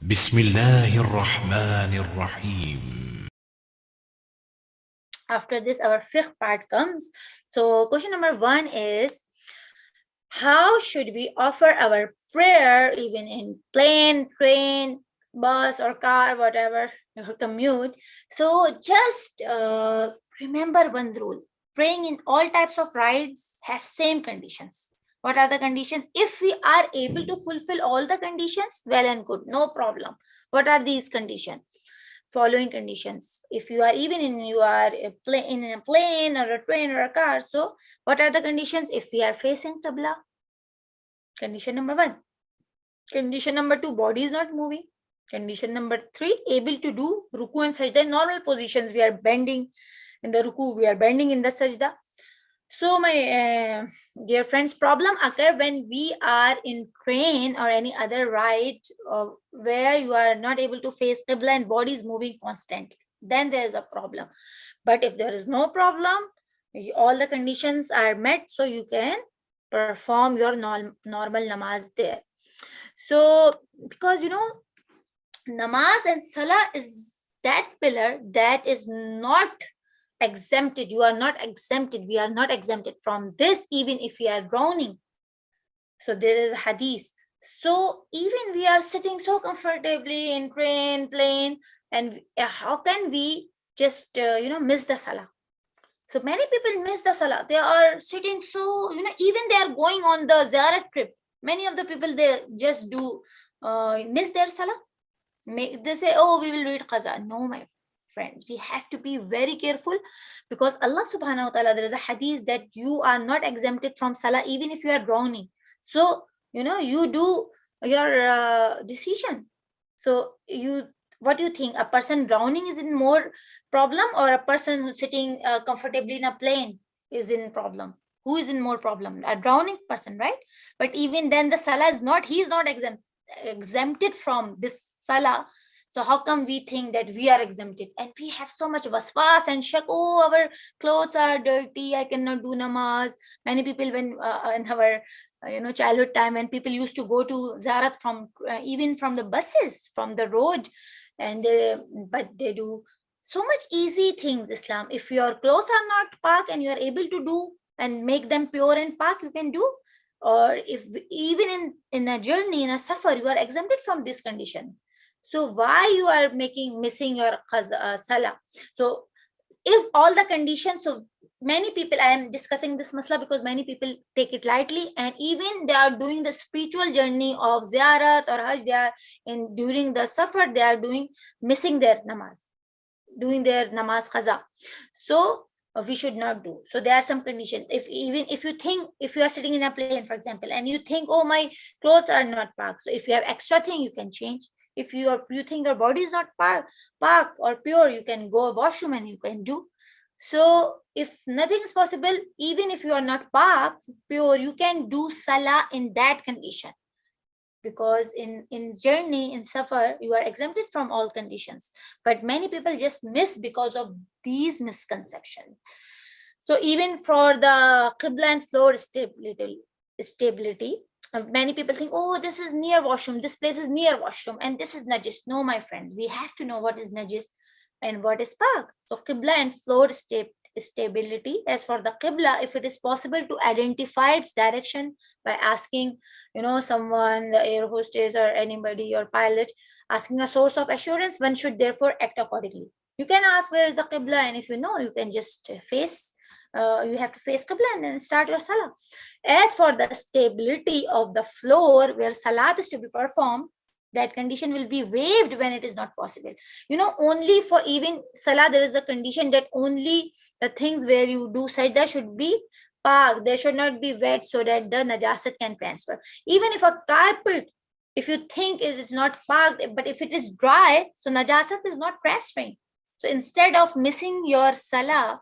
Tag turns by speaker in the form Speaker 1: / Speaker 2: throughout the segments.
Speaker 1: بسم الله الرحمن الرحيم.
Speaker 2: After this, our fifth part comes. So question number 1 is, how should we offer our prayer even in plane, train, bus or car, whatever your commute? So just remember one rule. Praying in all types of rides have same conditions. What are the conditions? If we are able to fulfill all the conditions, well and good, no problem. What are these conditions? Following conditions. If you are even in a plane or a train or a car, so what are the conditions? If we are facing Qibla, condition number 1. Condition number 2, body is not moving. Condition number 3, able to do ruku and sajda in normal positions. We are bending in the ruku, we are bending in the sajda. So my dear friends, problem occur when we are in train or any other ride where you are not able to face Qibla and body is moving constantly. Then there is a problem. But if there is no problem, all the conditions are met, so you can perform your normal namaz there. So because namaz and salah is that pillar that is not exempted. You are not exempted. We are not exempted from this, even if we are drowning. So there is a hadith. So even we are sitting so comfortably in train, plane, and how can we just miss the salah? So many people miss the salah. They are sitting so, even they are going on the ziyarat trip. Many of the people, they just do miss their salah. They say, oh, we will read qaza. No, my friends, we have to be very careful, because Allah subhanahu wa ta'ala, there is a hadith that you are not exempted from salah even if you are drowning. So, you do your decision. So what do you think? A person drowning is in more problem, or a person who's sitting comfortably in a plane is in problem? Who is in more problem? A drowning person, right? But even then the salah is not, he is not exempted from this salah. So how come we think that we are exempted? And we have so much waswas and shak. Oh, our clothes are dirty, I cannot do namaz. Many people, when in our childhood time, when people used to go to zarat from even from the buses, from the road, and but they do so much easy things. Islam, if your clothes are not pak and you are able to do and make them pure and pak, you can do. Or if even in a journey, in a safar, you are exempted from this condition. So why you are missing your salah? So if all the conditions, so many people, I am discussing this masla because many people take it lightly, and even they are doing the spiritual journey of ziyarat or hajj, they are during the safar, they are missing their namaz, doing their namaz qaza. So we should not do. So there are some conditions. If you think, if you are sitting in a plane, for example, and you think, oh, my clothes are not parked, so if you have extra thing, you can change. If you think your body is not park or pure, you can go washroom and you can do. So if nothing is possible, even if you are not park pure, you can do salah in that condition, because in journey, in safar, you are exempted from all conditions. But many people just miss because of these misconceptions. So even for the qibla and floor stability, many people think, oh, this is near washroom, this place is near washroom, and this is najis. No, my friend, we have to know what is najis and what is pak. So qibla and floor stability. As for the qibla, if it is possible to identify its direction by asking, someone, the air hostess or anybody or pilot, asking a source of assurance, one should therefore act accordingly. You can ask where is the qibla, and if you know, you can just face. You have to face qibla and then start your salah. As for the stability of the floor where salat is to be performed, that condition will be waived when it is not possible. Only for even salah, there is a condition that only the things where you do sajda should be parked. They should not be wet so that the najasat can transfer. Even if a carpet, if you think it is not parked, but if it is dry, so najasat is not transferring. So instead of missing your salah,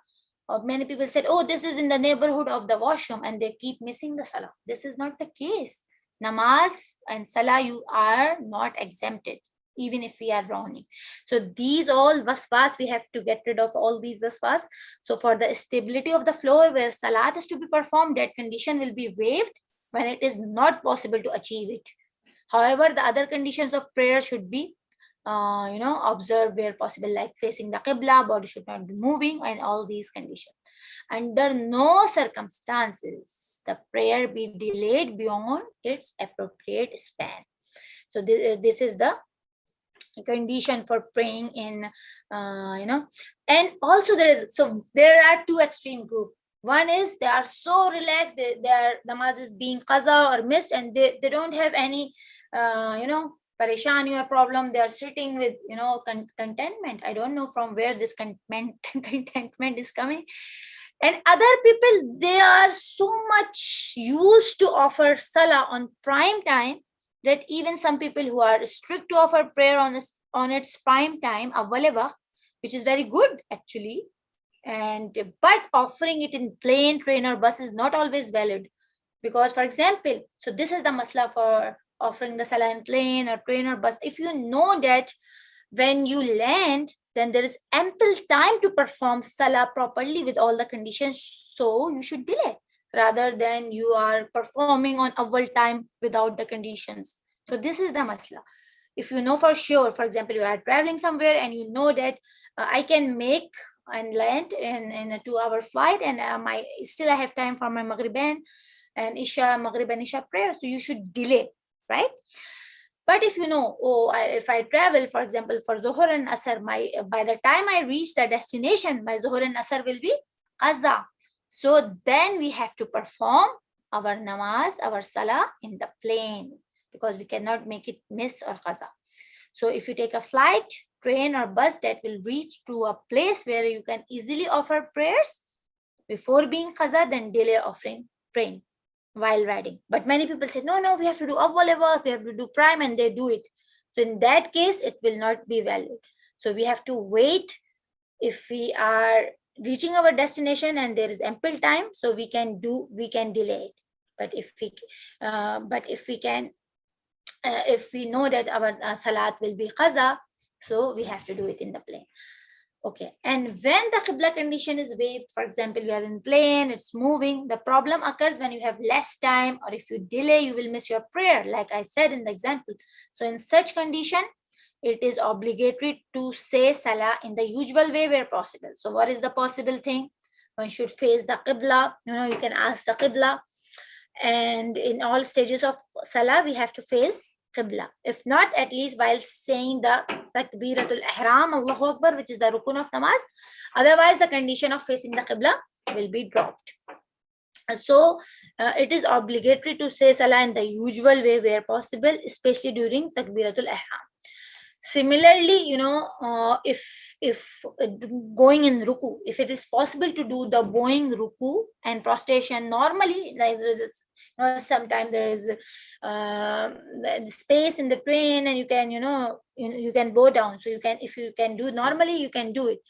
Speaker 2: many people said, oh, this is in the neighborhood of the washroom, and they keep missing the salah. This is not the case. Namaz and salah, you are not exempted, even if we are drowning. So these all waswas, we have to get rid of all these waswas. So for the stability of the floor where salat is to be performed, that condition will be waived when it is not possible to achieve it. However, the other conditions of prayer should be observed where possible, like facing the qibla, body should not be moving, and all these conditions. Under no circumstances the prayer be delayed beyond its appropriate span. So this is the condition for praying in and also there are two extreme group. One is they are so relaxed, their namaz is being qaza or missed, and they don't have any parishani or problem. They are sitting with contentment. I don't know from where this contentment is coming. And other people, they are so much used to offer salah on prime time that even some people who are strict to offer prayer on its prime time, awwal waqt, which is very good actually, but offering it in plane, train or bus is not always valid. Because, for example, so this is the masla for offering the salah in plane or train or bus. If you know that when you land, then there is ample time to perform salah properly with all the conditions, so you should delay rather than you are performing on awwal time without the conditions. So this is the masla. If you know for sure, for example, you are traveling somewhere and you know that I can make and land in a 2-hour flight, and I have time for my maghrib and isha prayer, so you should delay, right? But if you know, if I travel, for example, for Zuhur and Asr, by the time I reach the destination, my Zuhur and Asr will be qaza. So then we have to perform our namaz, our salah in the plane, because we cannot make it miss or qaza. So if you take a flight, train or bus that will reach to a place where you can easily offer prayers before being qaza, then delay offering praying while riding. But many people say, no, we have to do awwal waqt, we have to do prime, and they do it. So in that case, it will not be valid. So we have to wait if we are reaching our destination and there is ample time, so we can delay it. But if we know that our salat will be qaza, so we have to do it in the plane. Okay, and when the qibla condition is waived, for example, we are in plane, it's moving, the problem occurs when you have less time, or if you delay, you will miss your prayer, like I said in the example. So in such condition, it is obligatory to say salah in the usual way where possible. So what is the possible thing? One should face the qibla. You can ask the qibla. And in all stages of salah, we have to face qibla. If not, at least while saying the takbiratul ihram, Allahu Akbar, which is the rukun of namaz. Otherwise, the condition of facing the qibla will be dropped. So it is obligatory to say salah in the usual way where possible, especially during takbiratul ihram. Similarly, if going in ruku, if it is possible to do the bowing ruku and prostration normally, like there is sometimes there is space in the train, and you can bow down. So if you can do normally, you can do it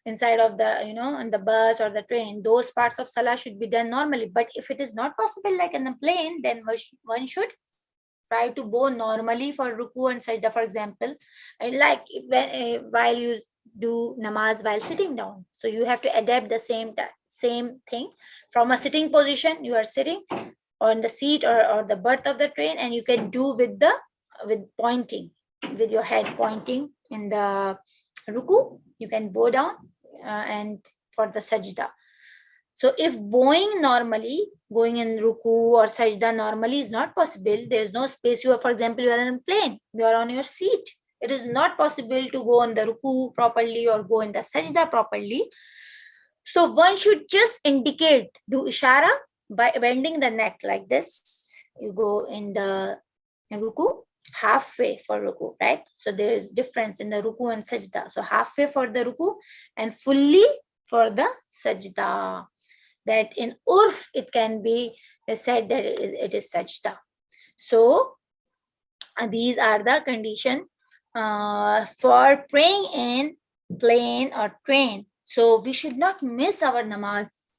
Speaker 2: inside of the on the bus or the train. Those parts of salah should be done normally. But if it is not possible, like in the plane, then one should try to bow normally for ruku and sajda, for example, like while you do namaz while sitting down. So you have to adapt the same thing from a sitting position. You are sitting on the seat or the berth of the train, and you can do with pointing, with your head pointing in the ruku. You can bow down and for the sajda. So if bowing normally, going in ruku or sajda normally is not possible, there is no space. For example, you are in a plane, you are on your seat. It is not possible to go on the ruku properly or go in the sajda properly. So one should just indicate, do ishara by bending the neck like this. You go in the ruku, halfway for ruku, right? So there is difference in the ruku and sajda. So halfway for the ruku and fully for the sajda. That in urf, it can be said that it is sajda. So these are the condition for praying in plane or train. So we should not miss our namaz.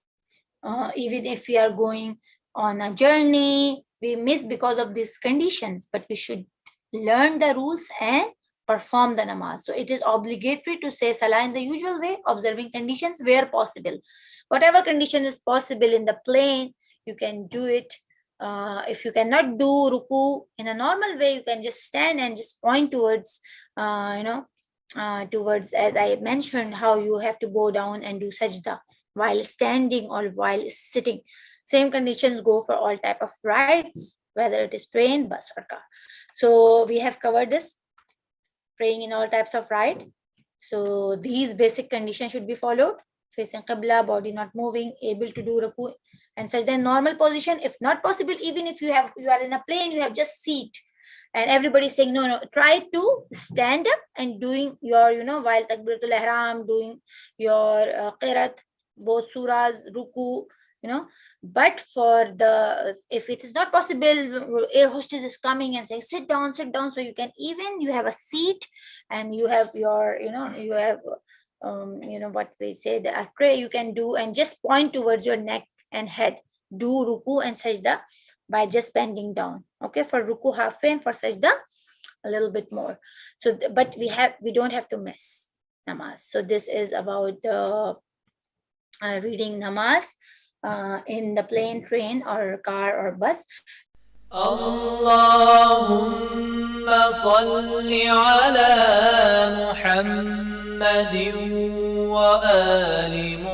Speaker 2: Even if we are going on a journey, we miss because of these conditions, but we should learn the rules and perform the namaz. So it is obligatory to say salah in the usual way, observing conditions where possible. Whatever condition is possible in the plane, you can do it If you cannot do ruku in a normal way, you can just stand and just point towards, towards, as I mentioned, how you have to go down and do sajda while standing or while sitting. Same conditions go for all type of rides, whether it is train, bus, or car. So we have covered this, praying in all types of ride. So these basic conditions should be followed: facing qibla, body not moving, able to do ruku and such the normal position. If not possible, even if you are in a plane, you have just seat, and everybody saying no, try to stand up and doing your, while takbiratul ihram, doing your qirat, both surahs, ruku, but for the, if it is not possible, air hostess is coming and saying sit down, sit down, so you can, even you have a seat and you have your, you have what we say, the tray you can do, and just point towards your neck and head. Do ruku and sajda by just bending down. Okay, for ruku halfway and for sajda a little bit more. So but we don't have to miss namaz. So this is about the reading namaz in the plane, train, or car, or bus.
Speaker 3: اللهم صل على محمد وآل محمد